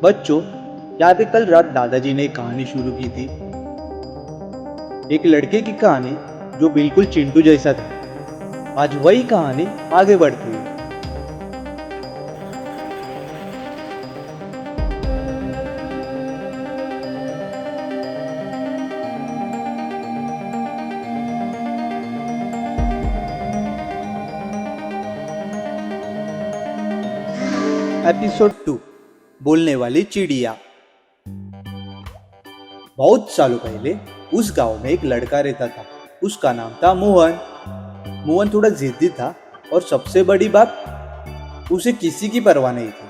बच्चों, याद है कल रात दादाजी ने एक कहानी शुरू की थी। एक लड़के की कहानी जो बिल्कुल चिंटू जैसा था। आज वही कहानी आगे बढ़ती है। एपिसोड 2, बोलने वाली चिड़िया। बहुत सालों पहले उस गांव में एक लड़का रहता था। उसका नाम था मोहन। मोहन थोड़ा जिद्दी था और सबसे बड़ी बात, उसे किसी की परवाह नहीं थी।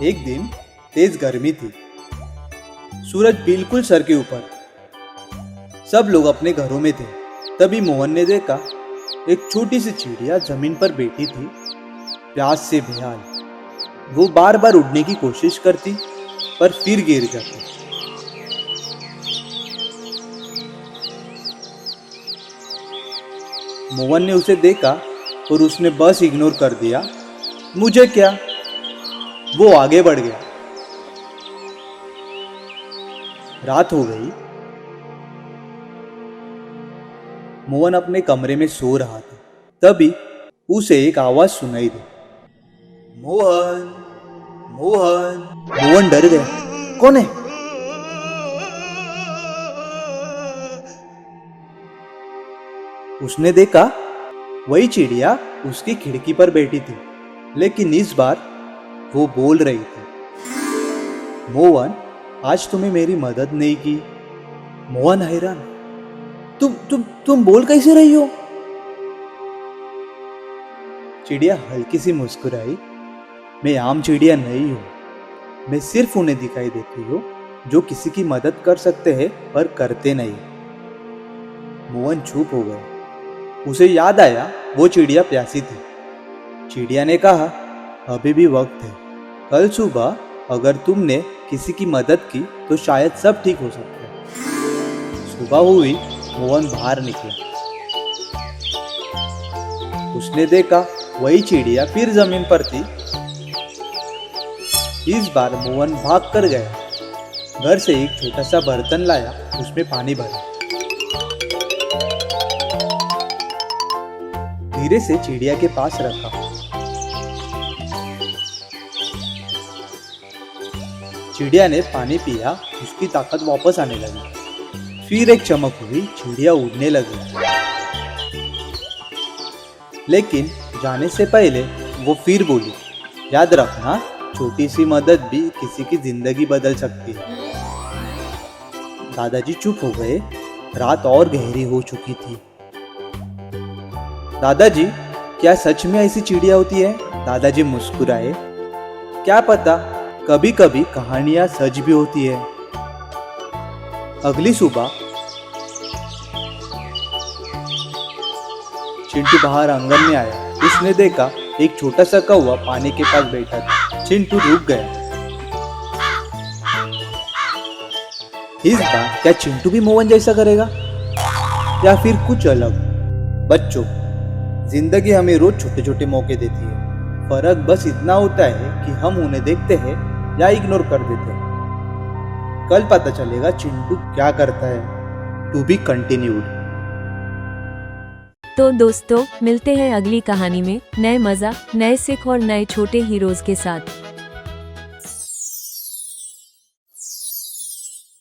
एक दिन तेज गर्मी थी, सूरज बिल्कुल सर के ऊपर, सब लोग अपने घरों में थे। तभी मोहन ने देखा एक छोटी सी चिड़िया जमीन पर बैठी थी, प्यास से बेहाल। वो बार बार उड़ने की कोशिश करती पर फिर गिर जाती। मोहन ने उसे देखा और उसने बस इग्नोर कर दिया। मुझे क्या, वो आगे बढ़ गया। रात हो गई। मोहन अपने कमरे में सो रहा था। तभी उसे एक आवाज सुनाई दी, मोहन मोहन। मोहन डर गया। कौन है? उसने देखा वही चिड़िया उसकी खिड़की पर बैठी थी, लेकिन इस बार वो बोल रही थी, मोहन, आज तुम्हें मेरी मदद नहीं की। मोहन हैरान, तुम बोल कैसे रही हो? चिड़िया हल्की सी मुस्कुराई, मैं आम चिड़िया नहीं हूं। मैं सिर्फ उन्हें दिखाई देती हूँ जो किसी की मदद कर सकते हैं पर करते नहीं। मोहन चुप हो गया। उसे याद आया वो चिड़िया प्यासी थी। चिड़िया ने कहा, अभी भी वक्त है। कल सुबह अगर तुमने किसी की मदद की तो शायद सब ठीक हो सकता है। सुबह हुई, मोहन बाहर निकला। उसने देखा वही चिड़िया फिर जमीन पर थी। इस बार मोहन भाग कर गया। घर से एक छोटा सा बर्तन लाया, उसमें पानी भरा। धीरे से चिड़िया के पास रखा। चिड़िया ने पानी पिया, उसकी ताकत वापस आने लगी। फिर एक चमक हुई, चिड़िया उड़ने लगी। लेकिन जाने से पहले वो फिर बोली, याद रखना, छोटी सी मदद भी किसी की जिंदगी बदल सकती है। दादाजी चुप हो गए। रात और गहरी हो चुकी थी। दादाजी, क्या सच में ऐसी चिड़िया होती है? दादाजी मुस्कुराए। क्या पता, कभी कभी कहानियां सच भी होती है। अगली सुबह चिंटू बाहर आंगन में आया। उसने देखा एक छोटा सा कौवा पानी के पास बैठा था। चिंटू रुक गया। इस बार क्या चिंटू भी मोहन जैसा करेगा या फिर कुछ अलग? बच्चों, जिंदगी हमें रोज छोटे छोटे मौके देती है। फर्क बस इतना होता है कि हम उन्हें देखते हैं या इग्नोर कर देते हैं। कल पता चलेगा चिंटू क्या करता है। To be continued. तो दोस्तों, मिलते हैं अगली कहानी में नए मजा, नए सिख और नए छोटे हीरोज के साथ।